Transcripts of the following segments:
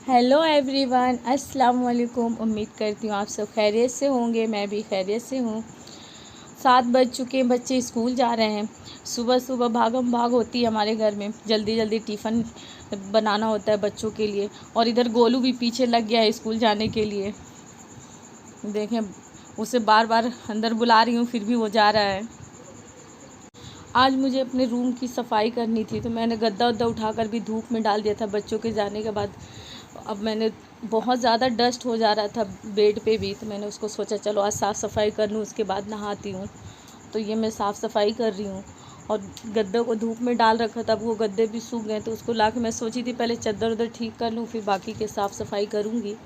Hello everyone, अस्सलाम वालेकुम। उम्मीद करती हूँ आप सब खैरियत से होंगे। मैं भी खैरियत से हूँ। 7 बज चुके हैं, बच्चे स्कूल जा रहे हैं। सुबह सुबह भागम भाग होती है हमारे घर में, जल्दी जल्दी टिफ़िन बनाना होता है बच्चों के लिए। और इधर गोलू भी पीछे लग गया है स्कूल जाने के लिए। देखें, उसे बार बार अंदर बुला रही हूँ फिर भी वो जा रहा है। आज मुझे अपने रूम की सफाई करनी थी तो मैंने गद्दा वद्दा उठाकर भी धूप में डाल दिया था बच्चों के जाने के बाद। अब मैंने बहुत ज़्यादा डस्ट हो जा रहा था बेड पे भी, तो मैंने उसको सोचा चलो आज साफ़ सफाई कर लूँ, उसके बाद नहाती हूँ। तो ये मैं साफ़ सफाई कर रही हूँ और गद्दे को धूप में डाल रखा था। अब वो गद्दे भी सूख गए तो उसको ला के मैं सोची थी पहले चद्दर उधर ठीक कर लूँ फिर बाकी के साफ़ सफाई करूँगी।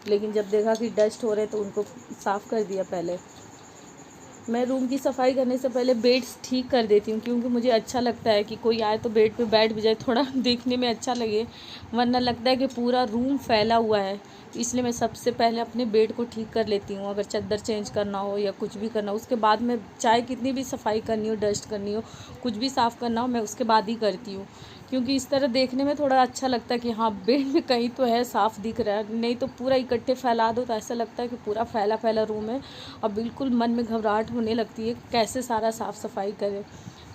लेकिन जब देखा कि डस्ट हो रहे तो उनको साफ़ कर दिया पहले। मैं रूम की सफाई करने से पहले बेड्स ठीक कर देती हूँ, क्योंकि मुझे अच्छा लगता है कि कोई आए तो बेड पे बैठ भी जाए, थोड़ा देखने में अच्छा लगे। वरना लगता है कि पूरा रूम फैला हुआ है। तो इसलिए मैं सबसे पहले अपने बेड को ठीक कर लेती हूँ। अगर चादर चेंज करना हो या कुछ भी करना हो, उसके बाद में चाहे कितनी भी सफाई करनी हो, डस्ट करनी हो, कुछ भी साफ़ करना हो, मैं उसके बाद ही करती हूँ। क्योंकि इस तरह देखने में थोड़ा अच्छा लगता है कि हाँ बेड में कहीं तो है, साफ़ दिख रहा है। नहीं तो पूरा इकट्ठे फैला दो तो ऐसा लगता है कि पूरा फैला फैला रूम है और बिल्कुल मन में घबराहट होने लगती है कैसे सारा साफ़ सफाई करें।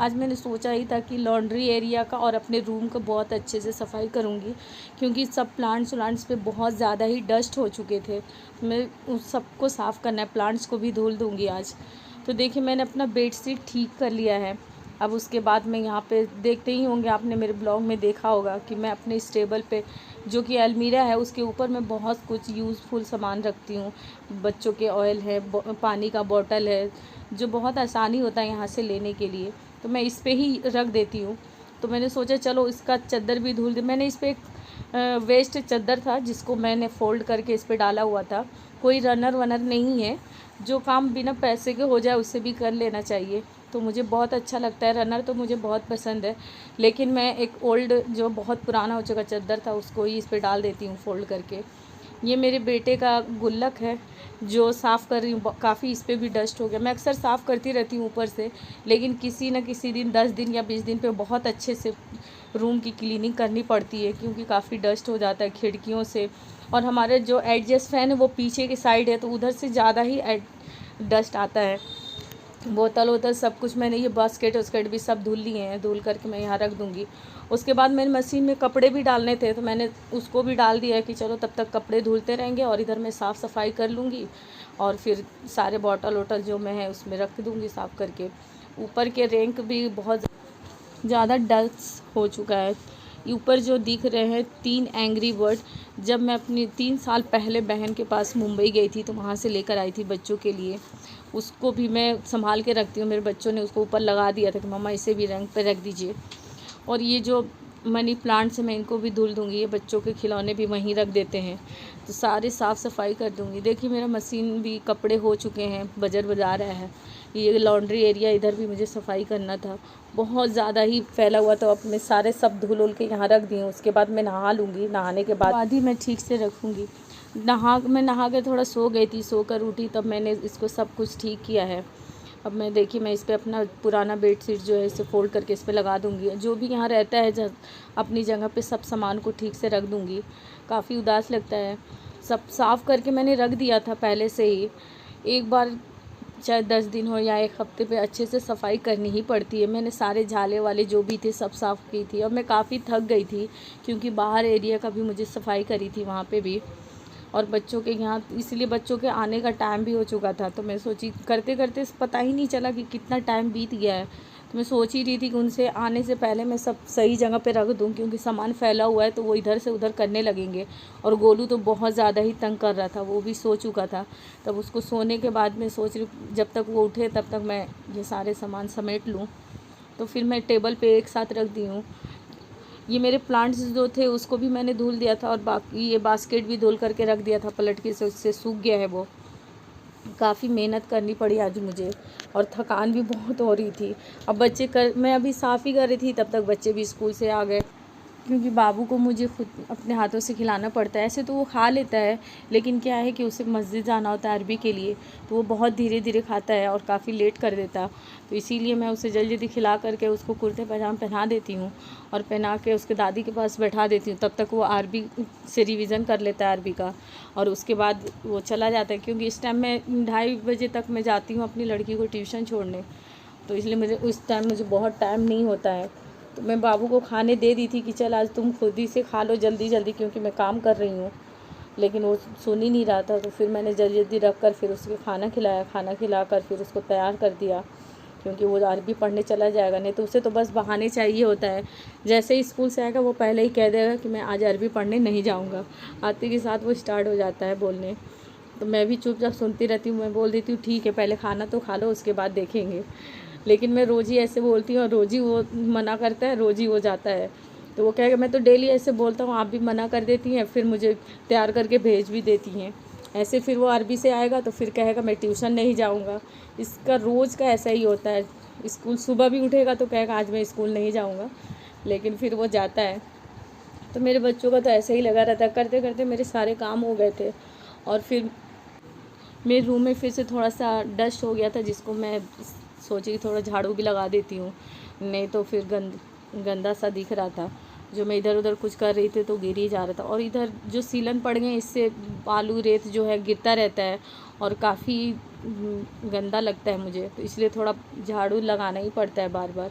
आज मैंने सोचा ही था कि लॉन्ड्री एरिया का और अपने रूम का बहुत अच्छे से सफाई करूँगी, क्योंकि सब प्लांट्स व्लांट्स पे बहुत ज़्यादा ही डस्ट हो चुके थे। मैं उस सबको साफ़ करना है, प्लांट्स को भी धुल दूँगी आज। तो देखिए मैंने अपना बेडशीट ठीक कर लिया है। अब उसके बाद मैं यहाँ पे देखते ही होंगे, आपने मेरे ब्लॉग में देखा होगा कि मैं अपने इस टेबल पे जो कि अलमीरा है उसके ऊपर मैं बहुत कुछ यूज़फुल सामान रखती हूँ। बच्चों के ऑयल है, पानी का बॉटल है, जो बहुत आसानी होता है यहाँ से लेने के लिए, तो मैं इस पे ही रख देती हूँ। तो मैंने सोचा चलो इसका चद्दर भी धुल दे। मैंने इस पर एक वेस्ट चद्दर था जिसको मैंने फ़ोल्ड करके इस पर डाला हुआ था। कोई रनर वनर नहीं है, जो काम बिना पैसे के हो जाए उससे भी कर लेना चाहिए। तो मुझे बहुत अच्छा लगता है, रनर तो मुझे बहुत पसंद है। लेकिन मैं एक ओल्ड जो बहुत पुराना हो चुका चद्दर था उसको ही इस पर डाल देती हूँ फ़ोल्ड करके। ये मेरे बेटे का गुल्लक है जो साफ़ कर रही हूँ, काफ़ी इस पर भी डस्ट हो गया। मैं अक्सर साफ़ करती रहती हूँ ऊपर से, लेकिन किसी न किसी दिन 10 दिन या 20 दिन पे बहुत अच्छे से रूम की क्लीनिंग करनी पड़ती है, क्योंकि काफ़ी डस्ट हो जाता है खिड़कियों से। और हमारे जो एडजस्ट फ़ैन है वो पीछे की साइड है, तो उधर से ज़्यादा ही डस्ट आता है। बोतल वोतल सब कुछ मैंने, ये बास्केट वास्केट भी सब धुल लिए हैं, धुल करके मैं यहाँ रख दूँगी। उसके बाद मैंने मशीन में कपड़े भी डालने थे तो मैंने उसको भी डाल दिया है कि चलो तब तक कपड़े धुलते रहेंगे और इधर मैं साफ़ सफाई कर लूँगी और फिर सारे बॉटल वोटल जो मैं है उसमें रख दूँगी साफ़ करके। ऊपर के रैंक भी बहुत ज़्यादा डस्ट हो चुका है। ऊपर जो दिख रहे हैं 3 एंग्री बर्ड, जब मैं अपनी 3 साल पहले बहन के पास मुंबई गई थी तो वहाँ से लेकर आई थी बच्चों के लिए। उसको भी मैं संभाल के रखती हूँ। मेरे बच्चों ने उसको ऊपर लगा दिया था कि मम्मा इसे भी रंग पे रख दीजिए। और ये जो मनी प्लांट्स हैं मैं इनको भी धुल दूँगी, ये बच्चों के खिलौने भी वहीं रख देते हैं। तो सारी साफ़ सफाई कर दूँगी। देखिए मेरा मशीन भी कपड़े हो चुके हैं, बजर बजा रहा है। ये लॉन्ड्री एरिया इधर भी मुझे सफाई करना था, बहुत ज़्यादा ही फैला हुआ था। अब मैं सारे सब धुल उल के यहाँ रख दी हूँ। उसके बाद मैं नहा लूँगी, नहाने के बाद ही मैं ठीक से रखूँगी। मैं नहा के थोड़ा सो गई थी, सोकर उठी तब मैंने इसको सब कुछ ठीक किया है। अब मैं देखिए मैं इस पर अपना पुराना बेडशीट जो है इसे फ़ोल्ड करके इस पर लगा दूँगी। जो भी यहाँ रहता है अपनी जगह पे सब सामान को ठीक से रख दूँगी। काफ़ी उदास लगता है। सब साफ़ करके मैंने रख दिया था पहले से ही। एक बार चाहे 10 दिन हो या 1 हफ़्ते पे अच्छे से सफाई करनी ही पड़ती है। मैंने सारे झाले वाले जो भी थे सब साफ़ की थी और मैं काफ़ी थक गई थी, क्योंकि बाहर एरिया का भी मुझे सफाई करी थी वहाँ पे भी। और बच्चों के यहाँ, इसलिए बच्चों के आने का टाइम भी हो चुका था, तो मैं सोची करते करते पता ही नहीं चला कि कितना टाइम बीत गया है। तो मैं सोच ही रही थी कि उनसे आने से पहले मैं सब सही जगह पे रख दूँ, क्योंकि सामान फैला हुआ है तो वो इधर से उधर करने लगेंगे। और गोलू तो बहुत ज़्यादा ही तंग कर रहा था, वो भी सो चुका था। तब उसको सोने के बाद मैं सोच रही जब तक वो उठे तब तक मैं ये सारे सामान समेट लूँ। तो फिर मैं टेबल पे एक साथ रख दी हूँ। ये मेरे प्लांट्स जो थे उसको भी मैंने धुल दिया था और बाकी ये बास्केट भी धुल करके रख दिया था पलट के, से उससे सूख गया है वो। काफ़ी मेहनत करनी पड़ी आज मुझे और थकान भी बहुत हो रही थी। अब मैं अभी साफ़ ही कर रही थी तब तक बच्चे भी स्कूल से आ गए। क्योंकि बाबू को मुझे खुद अपने हाथों से खिलाना पड़ता है। ऐसे तो वो खा लेता है, लेकिन क्या है कि उसे मस्जिद जाना होता है अरबी के लिए, तो वो बहुत धीरे धीरे खाता है और काफ़ी लेट कर देता है। तो इसीलिए मैं उसे जल्दी जल्दी खिला करके उसको कुर्ते पजामा पहना देती हूँ और पहना के उसके दादी के पास बैठा देती हूँ। तब तक वो अरबी से रिवीज़न कर लेता है अरबी का, और उसके बाद वो चला जाता है। क्योंकि इस टाइम मैं 2:30 बजे तक मैं जाती हूँ अपनी लड़की को ट्यूशन छोड़ने, तो इसलिए मुझे उस टाइम मुझे बहुत टाइम नहीं होता है। तो मैं बाबू को खाने दे दी थी कि चल आज तुम खुद ही से खा लो जल्दी जल्दी, क्योंकि मैं काम कर रही हूँ। लेकिन वो सुन ही नहीं रहा था, तो फिर मैंने जल्दी जल्दी रख कर फिर उसको खाना खिलाया। खाना खिलाकर फिर उसको तैयार कर दिया, क्योंकि वो अरबी पढ़ने चला जाएगा। नहीं तो उसे तो बस बहाने चाहिए होता है। जैसे ही स्कूल से आएगा वो पहले ही कह देगा कि मैं आज अरबी पढ़ने नहीं जाऊँगा। आते के साथ वो स्टार्ट हो जाता है बोलने। तो मैं भी चुपचाप सुनती रहती हूँ। मैं बोल देती हूँ ठीक है, पहले खाना तो खा लो, उसके बाद देखेंगे। लेकिन मैं रोज़ ही ऐसे बोलती हूँ और रोज़ ही वो मना करता है, रोज़ ही वो जाता है। तो वो कहेगा मैं तो डेली ऐसे बोलता हूँ, आप भी मना कर देती हैं, फिर मुझे तैयार करके भेज भी देती हैं। ऐसे फिर वो अरबी से आएगा तो फिर कहेगा मैं ट्यूशन नहीं जाऊँगा। इसका रोज़ का ऐसा ही होता है। स्कूल सुबह भी उठेगा तो कहेगा आज मैं स्कूल नहीं जाऊँगा, लेकिन फिर वो जाता है। तो मेरे बच्चों का तो ऐसे ही लगा रहता है। करते करते मेरे सारे काम हो गए थे, और फिर मेरे रूम में फिर से थोड़ा सा डस्ट हो गया था, जिसको मैं सोची कि थोड़ा झाड़ू भी लगा देती हूँ, नहीं तो फिर गंदा सा दिख रहा था। जो मैं इधर उधर कुछ कर रही थी तो गिर ही जा रहा था। और इधर जो सीलन पड़ गए, इससे बालू रेत जो है गिरता रहता है और काफ़ी गंदा लगता है मुझे, तो इसलिए थोड़ा झाड़ू लगाना ही पड़ता है बार बार।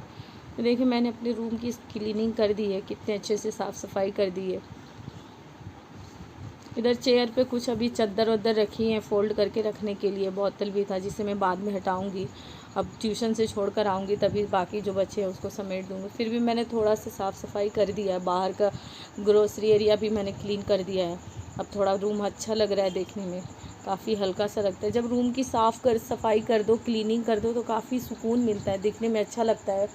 तो देखिए मैंने अपने रूम की क्लीनिंग कर दी है, कितने अच्छे से साफ़ सफाई कर दी है। इधर चेयर पे कुछ अभी चद्दर वद्दर रखी हैं फ़ोल्ड करके रखने के लिए। बोतल भी था जिसे मैं बाद में हटाऊंगी। अब ट्यूशन से छोड़ कर आऊँगी तभी बाकी जो बचे हैं उसको समेट दूँगी। फिर भी मैंने थोड़ा सा साफ़ सफाई कर दिया है। बाहर का ग्रोसरी एरिया भी मैंने क्लीन कर दिया है। अब थोड़ा रूम अच्छा लग रहा है देखने में, काफ़ी हल्का सा लगता है। जब रूम की सफाई कर दो, क्लीनिंग कर दो, तो काफ़ी सुकून मिलता है, दिखने में अच्छा लगता है।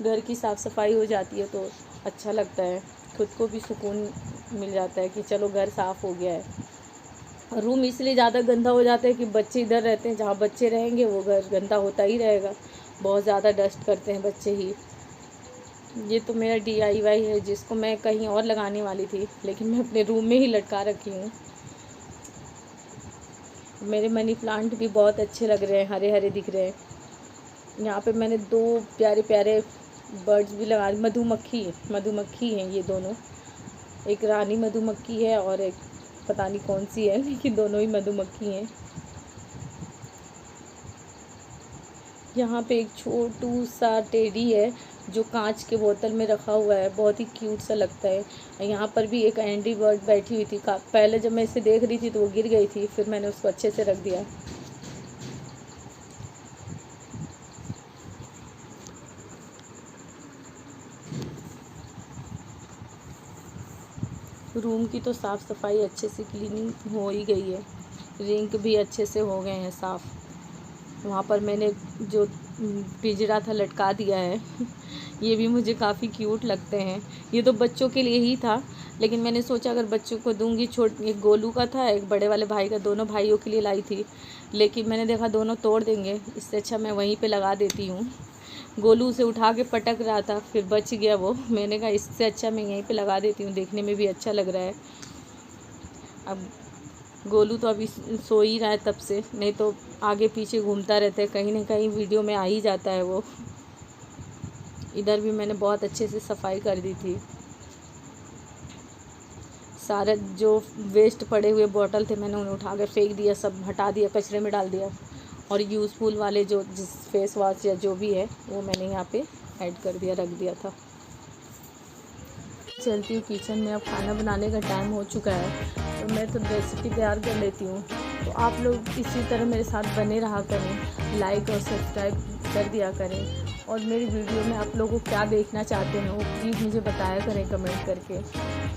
घर की साफ़ सफाई हो जाती है तो अच्छा लगता है, खुद को भी सुकून मिल जाता है कि चलो घर साफ़ हो गया है। रूम इसलिए ज़्यादा गंदा हो जाता है कि बच्चे इधर रहते हैं, जहाँ बच्चे रहेंगे वो घर गंदा होता ही रहेगा। बहुत ज़्यादा डस्ट करते हैं बच्चे ही। ये तो मेरा DIY है, जिसको मैं कहीं और लगाने वाली थी, लेकिन मैं अपने रूम में ही लटका रखी हूँ। मेरे मनी प्लांट भी बहुत अच्छे लग रहे हैं, हरे हरे दिख रहे हैं। यहाँ पे मैंने 2 प्यारे प्यारे बर्ड्स भी लगा, मधुमक्खी हैं ये दोनों। एक रानी मधुमक्खी है और एक पता नहीं कौन सी है, लेकिन दोनों ही मधुमक्खी हैं। यहाँ पे एक छोटू सा टेडी है जो कांच के बोतल में रखा हुआ है, बहुत ही क्यूट सा लगता है। यहाँ पर भी एक एंडी बर्ड बैठी हुई थी। पहले जब मैं इसे देख रही थी तो वो गिर गई थी, फिर मैंने उसको अच्छे से रख दिया। रूम की तो साफ़ सफाई अच्छे से क्लीनिंग हो ही गई है। रिंक भी अच्छे से हो गए हैं साफ़। वहाँ पर मैंने जो पिंजरा था लटका दिया है ये भी मुझे काफ़ी क्यूट लगते हैं। ये तो बच्चों के लिए ही था, लेकिन मैंने सोचा अगर बच्चों को दूंगी, एक गोलू का था, एक बड़े वाले भाई का, दोनों भाइयों के लिए लाई थी, लेकिन मैंने देखा दोनों तोड़ देंगे, इससे अच्छा मैं वहीं पे लगा देती हूँ। गोलू उसे उठा के पटक रहा था, फिर बच गया वो। मैंने कहा इससे अच्छा मैं यहीं पे लगा देती हूँ, देखने में भी अच्छा लग रहा है। अब गोलू तो अभी सो ही रहा है तब से, नहीं तो आगे पीछे घूमता रहता है, कहीं ना कहीं वीडियो में आ ही जाता है वो। इधर भी मैंने बहुत अच्छे से सफाई कर दी थी। सारे जो वेस्ट पड़े हुए बोतल थे मैंने उन्हें उठा कर फेंक दिया, सब हटा दिया, कचरे में डाल दिया। और यूज़फुल वाले जो जिस फेस वॉश या जो भी है वो मैंने यहाँ पे ऐड कर दिया, रख दिया था। चलती हूँ किचन में, अब खाना बनाने का टाइम हो चुका है, तो मैं तो रेसिपी तैयार कर लेती हूँ। तो आप लोग इसी तरह मेरे साथ बने रहा करें, लाइक और सब्सक्राइब कर दिया करें। और मेरी वीडियो में आप लोगों को क्या देखना चाहते हैं वो प्लीज़ मुझे बताया करें कमेंट करके।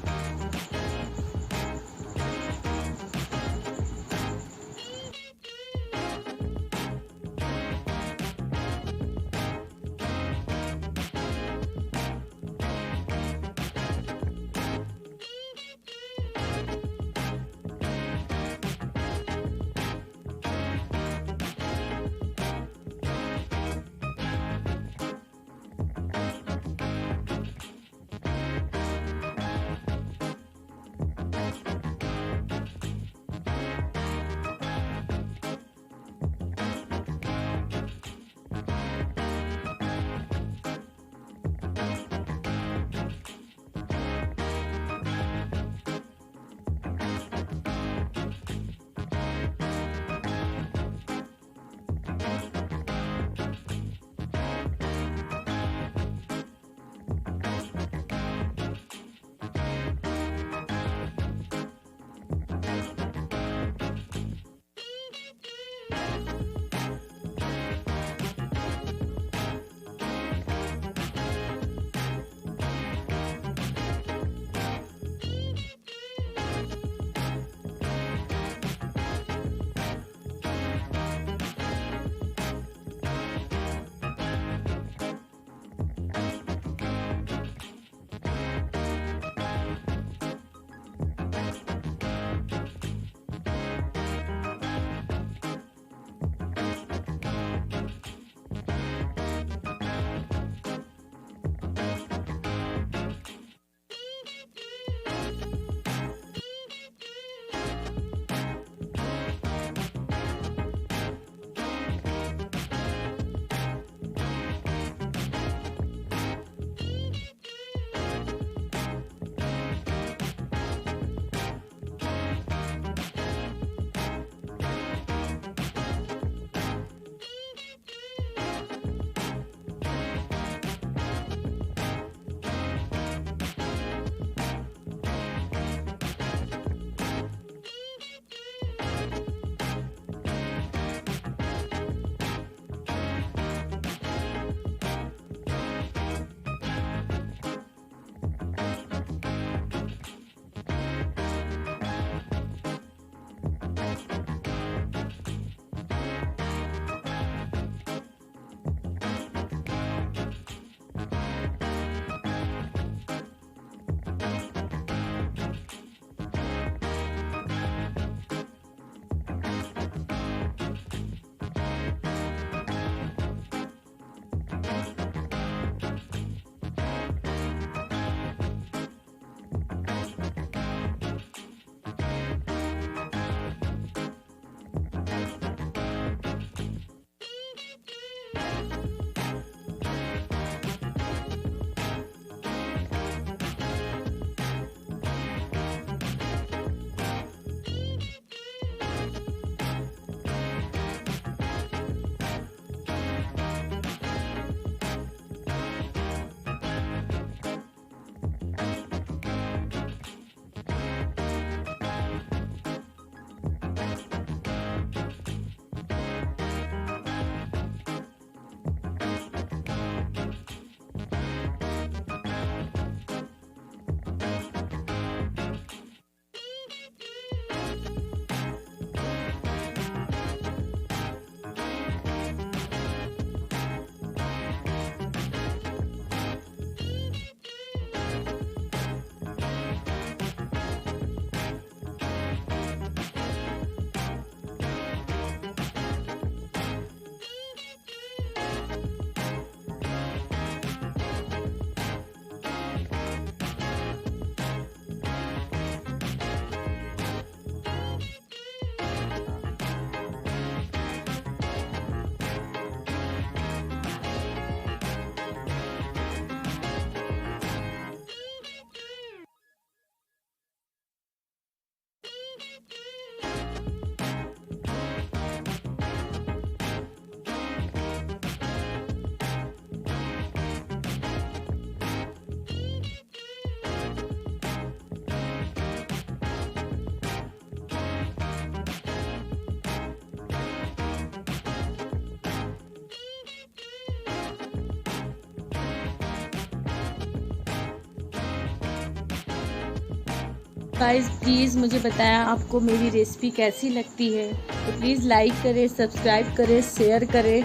गाइस प्लीज़ मुझे बताएं आपको मेरी रेसिपी कैसी लगती है, तो प्लीज़ लाइक करें, सब्सक्राइब करें, शेयर करें।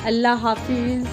अल्लाह हाफिज़।